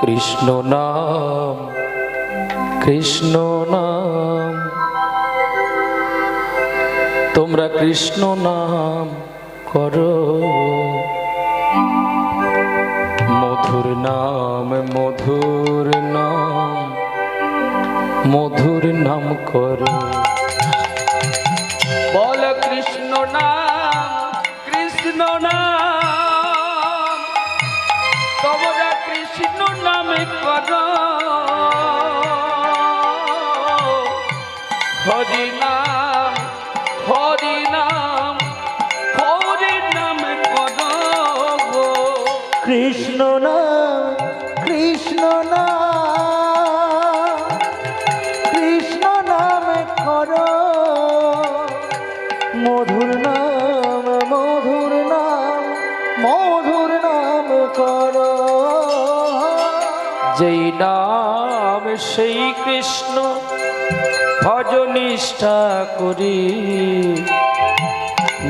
কৃষ্ণ নাম কৃষ্ণ নাম, তোমরা কৃষ্ণ নাম করো। মধুর নাম মধুর নাম, মধুর নাম করো। বল কৃষ্ণ নাম কৃষ্ণ নাম, তোমরা কৃষ্ণ নামে করো। হরি নাম হরি নাম হরি নাম করো। কৃষ্ণ নাম কৃষ্ণ নাম, কৃষ্ণ নাম করো। মধুর নাম মধুর নাম, মধুর নাম করো। যেই নাম সেই কৃষ্ণ ভজ নিষ্ঠা করি,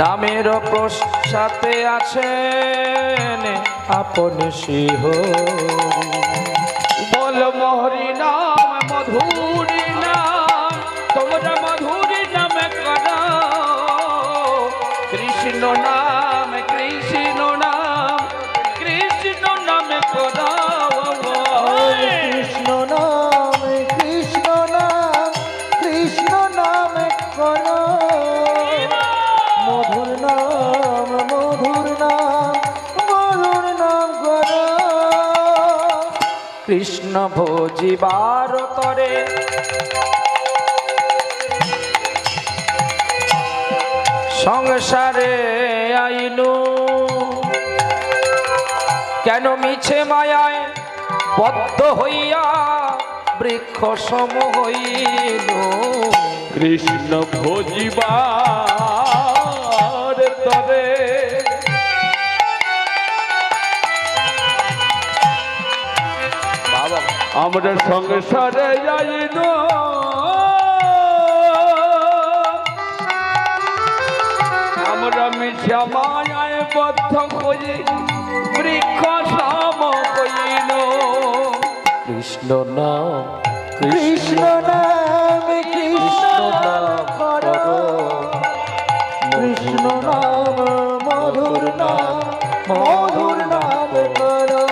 নামের প্রসাদে আছেন আপন সিংহ। বল হরি নাম মধুর নাম, তোমরা মধুর নাম করো। কৃষ্ণ নাম কৃষ্ণ নাম কৃষ্ণ নাম করো। কৃষ্ণ নাম কৃষ্ণ নাম, কৃষ্ণ নাম করো। মধুর নাম মধুর নাম, মধুর নাম করো। কৃষ্ণ ভজিবার তরে সংসারে আইনু, কেন মিছে মায়ায় বদ্ধ হইয়া বৃক্ষ সম হইল। কৃষ্ণ ভজিবার তরে আমরা সংসারে যাইন, আমরা মিছা মায়ায় বদ্ধ হই বৃক্ষ সম হইল। কৃষ্ণ নাম কৃষ্ণ নাম কৃষ্ণ নাম করো। কৃষ্ণ নাম মধুর নাম, মধুর নাম করো।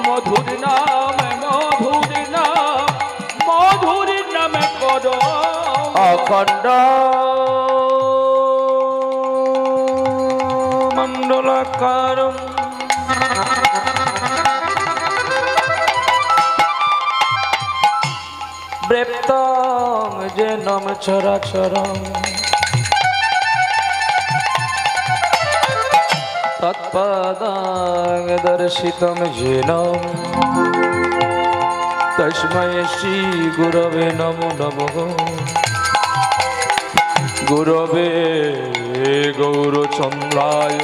মধুর নাম মধুর নাম মধুর নাম করো। অখণ্ড মণ্ডলাকারম ব্রেপ্তং যেনম চরাচরম, তৎপদাং দর্শিতং যেন তস্मै শ্রী গুরবে নমো নমঃ। গুরবে গৌরচন্দ্রায়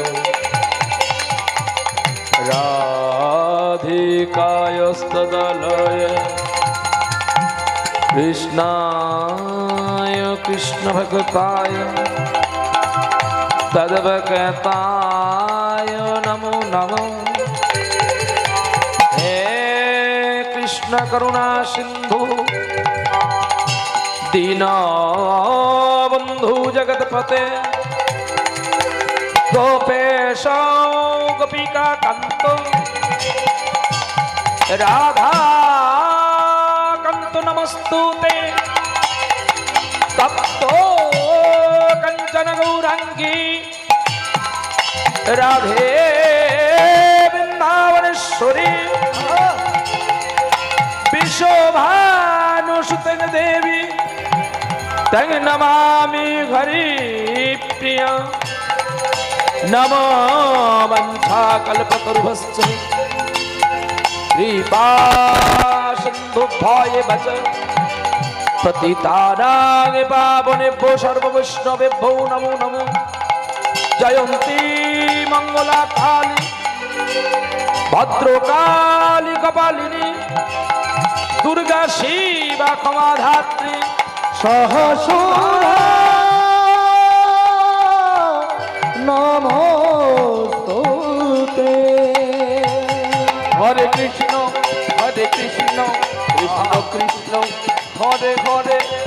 রাধিকায়স্তদলয়ে কৃষ্ণায় কৃষ্ণ ভক্তায় তদ্ভক্তায় নমো নমঃ। হে কৃষ্ণ করুণা সিন্ধু দীনবন্ধু জগৎপতে, গোপেশ গোপিকা কান্ত রাধা কান্ত নমস্তুতে। তপ্ত কাঞ্চন গৌরাঙ্গী রাধে বৃন্দাবনেশ্বরী, বিশ্বভানুসুতে দেবী তং নমামি হরি প্রিয়া। নমো বঞ্ছাকল্পতরুভ্যশ্চ কৃপা সিন্ধুভ্যো বচ পতিতানাং পাবনেভ্যো সর্ববৈষ্ণবেভ্যো নমো নমঃ। জয়ন্তী মঙ্গলা কালী ভদ্রকালী কপালিনী, দুর্গা শিবা ক্ষমা ধাত্রী সহসুরা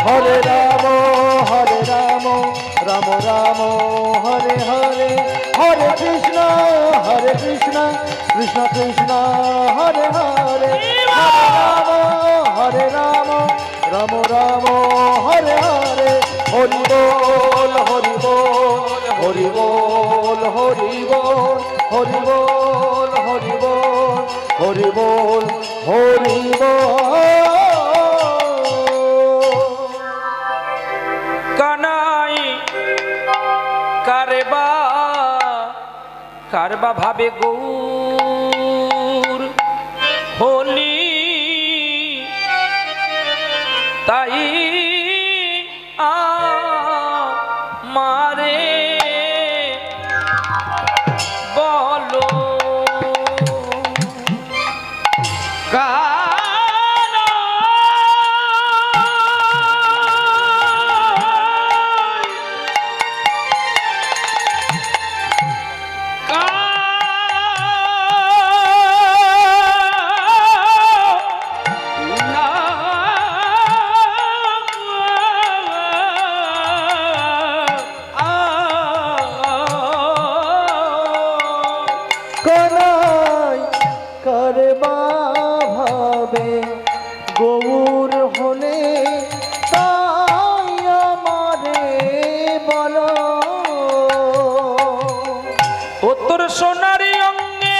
হরে রাম রাম রাম হরে হরে হরে কৃষ্ণ কৃষ্ণ কৃষ্ণ হরে হরে হরে রাম রাম রাম হরে হরে হরি বল হরি বল হরি বল হরি বল হরি বল হরি বল হরি বল হরি বল। কানাই কারবা ভাবে গৌর হলি তাই মারে বলো কানাই কারবা ভাবে গৌর হলে তাই আমারে বলো উত্তর সোনারি অঙ্গে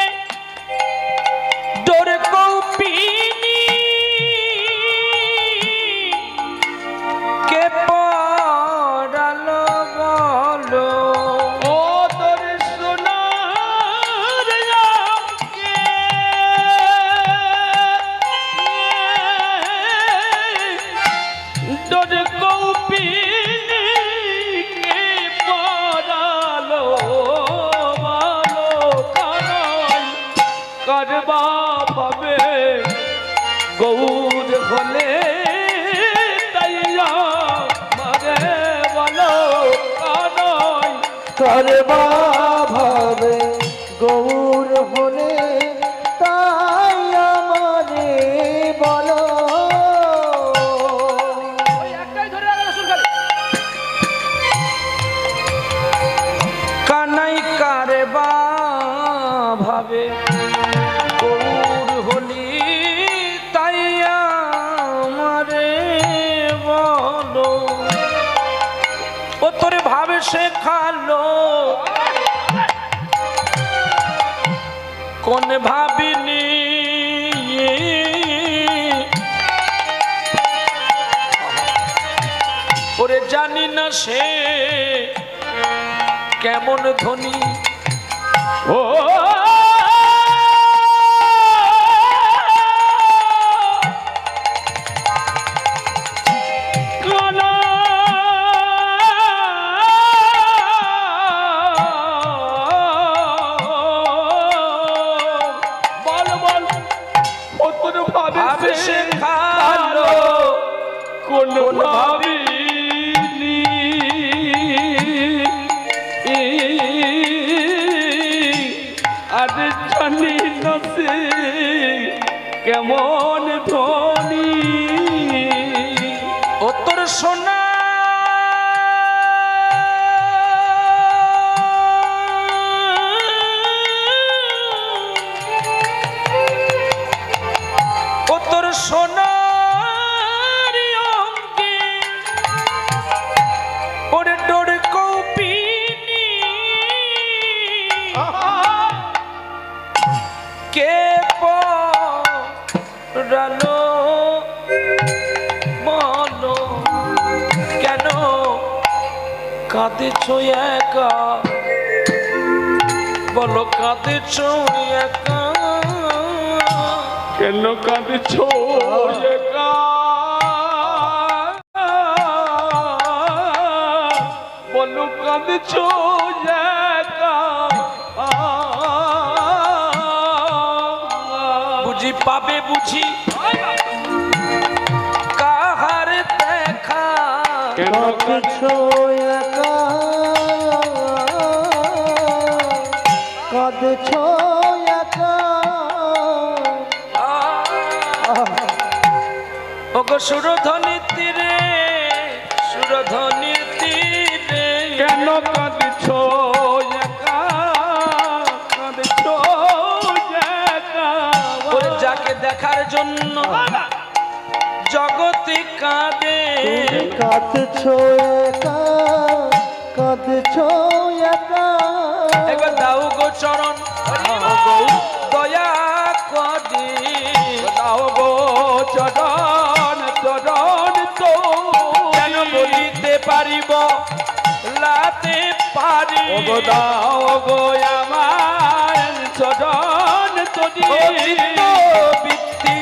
ডোর কৌপিনী কে পড়ালো বলো ও তোর সোনার অঙ্গে ডোর কৌপিনী কে পড়ালো করবা পাবে গৌর হলে তাইয়া মারে বলো কানাই কারবা ভাবে গৌর হলে তাই আমারে বলো কানাই কারবা ভাবে গৌর হলি তাইয়া মারে বলো ও তোর ভাবে শেখালো কোন ভাবিনি ওরে জানি না সে কেমন ধনী ও শেখালো কোন ভাবিনি আর জানি না সে কেমন ধনী ও তোর সোনা সোনার অঙ্গে ওরে ডোর কৌপিনী কে পড়ালো বলো কেন কাঁদেছ একা বলো কাঁদেছ একা কেন কাঁদছ একা বলো কাঁদছ একা বুঝি পাবে বুঝি কাহার দেখা কেন কাঁদছ একা কাঁদছ একা ওগো সুরধ্বনি তীরে কাঁদছ একা কাঁদছ একা ওরে যাকে দেখার জন্য জগতে কাঁদে তুমি কাঁদছো একা কাঁদছো একা একবার দাও গো চরণ দয়া করি দাও গো চরণ চরণ তো যেন বলিতে পারিব লাতে পারি ওগো দাও গো আমার চরণ তোদি বৃত্তি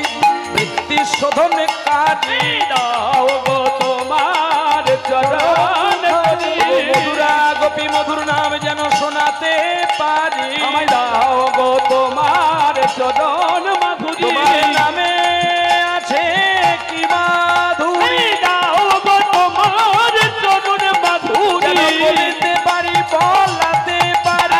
বৃত্তি শোধন কারি দাও গো তোমার চরণ তোদি মধুরা গোপী মধুর নাম যেন শোনাতে পারি আমায় দাও গো তোমার চরণ মাধুরী তোমার নামে আছে কি মাধুরী দাও গো তোমার চরণ যেন মাধুরী বলিতে পারি বলাতে পারি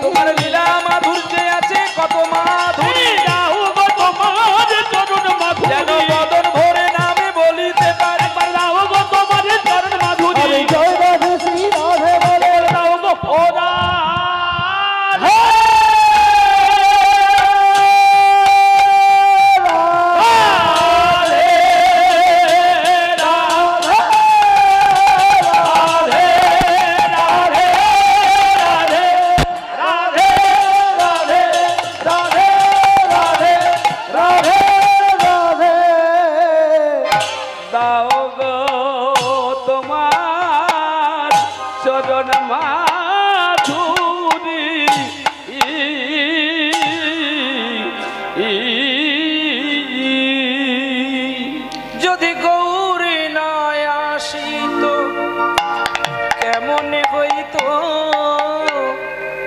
তোমার লীলা মাধুর্যে আছে কত মাধুরী দাও গো তোমার চরণ যেন মাধুরী বদন ভরে নামে বলিতে পারি দাও গো তোমার চরণ মাধুরী জয় রাধে শ্রী রাধে বলে দাও গো ওরা রাধে রাধে দাও গো তোমার চরণ মাধুরী যদি গৌরী নয় আসিত কেমনে হইত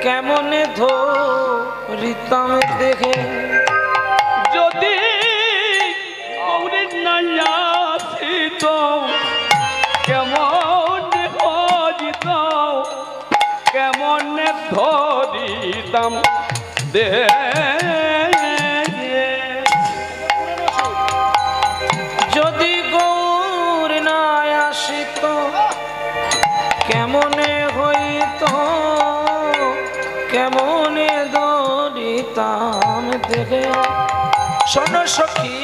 কেমনে ধরিতাম দেখে যদি গৌরী নয়াসিত কেমন হরিত কেমন ধরিতাম দে যদি গৌর নয় আসিত কেমনে হইত কেমনে ধরিতাম দেখে শোন সখী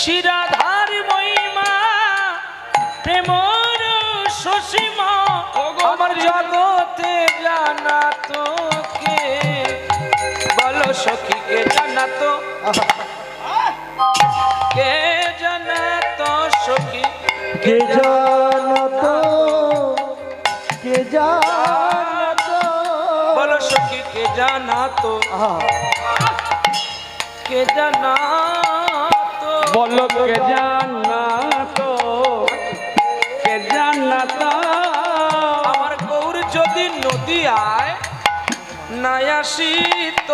শিরাধার মহিমা প্রেমর সসীমা আমার জগতে জানা তোকে বলো সখী কে জানা তো কে জানা তো সখী কে জানতো কে জানতো বলো সখী কে জানা তো কে জানা তো বলো কে জান্নাতো কে জান্নাতো আমার গৌর যদি নদী আয় না আসিত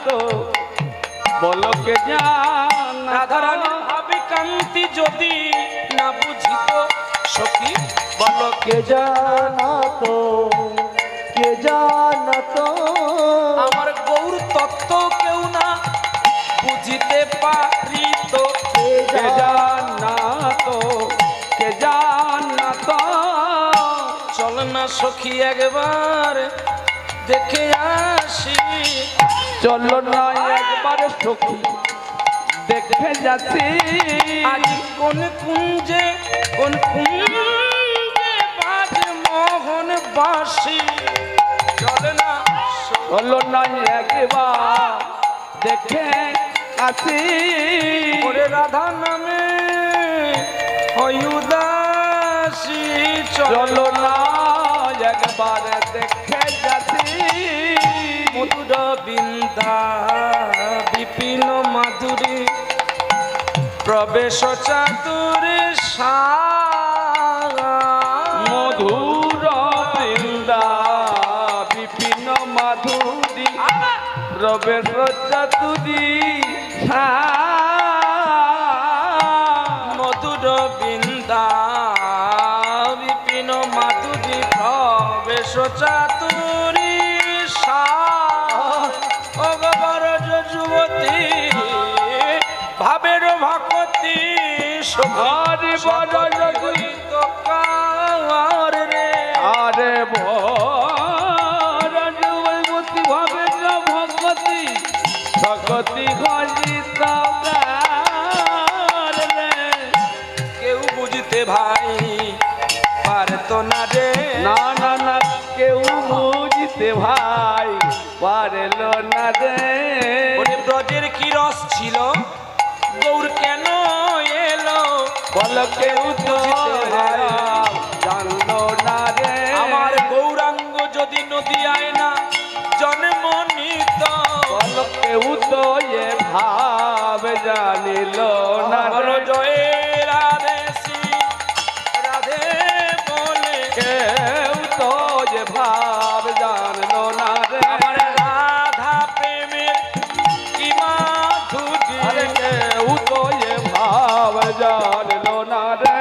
তো বলো কে রাধারানী জান্নাতো ভাবি কান্তি যদি না বুঝিত সখী বলো কে জানতো কে জানতো আমার গৌর তত্ত্ব কেউ না বুঝিতে পারিত কে জান্নাতো কে জান্নাতো চল না সখী একবার দেখে আসি চলো না একবার সখী দেখে যাচ্ছি আজ কোন কুঞ্জে বাজ মোহন বাসি চলে না চলো না একবার দেখে আসি ওরে রাধা নামে উদাসী চলো না একবার দেখে যাচ্ছি মধুর বিন্দা বিপিন মাধুরী প্রবেশ চাতুরে মধুর বৃন্দা বিপিন মাধুরী প্রবেশ চাতুরী মধুর বিন্দা বিপিন মাধুরী প্রবেশ চাতুরী অগবরজ যুবতী ভাবের ভকতি হরি বল সকল না রে। না না না কেউ বুঝতে ভাই পারল না রে। ওরে ব্রজের কি রস ছিল, গৌর কেন এলো, বল কেউ তো ভাই জানলো না রে। আমার গৌরাঙ্গ যদি নদিয়ায় না জন্ম নিত, বল কেউ তো এ ভাব জানিল না আমার রে। জয় রাধে শ্রী রাধে বলে কেউ তো যে ভাব জানলো না রে। আমার রাধা প্রেমের কি মাধুরী, আরে কেউ তো এ ভাব জানলো না রে।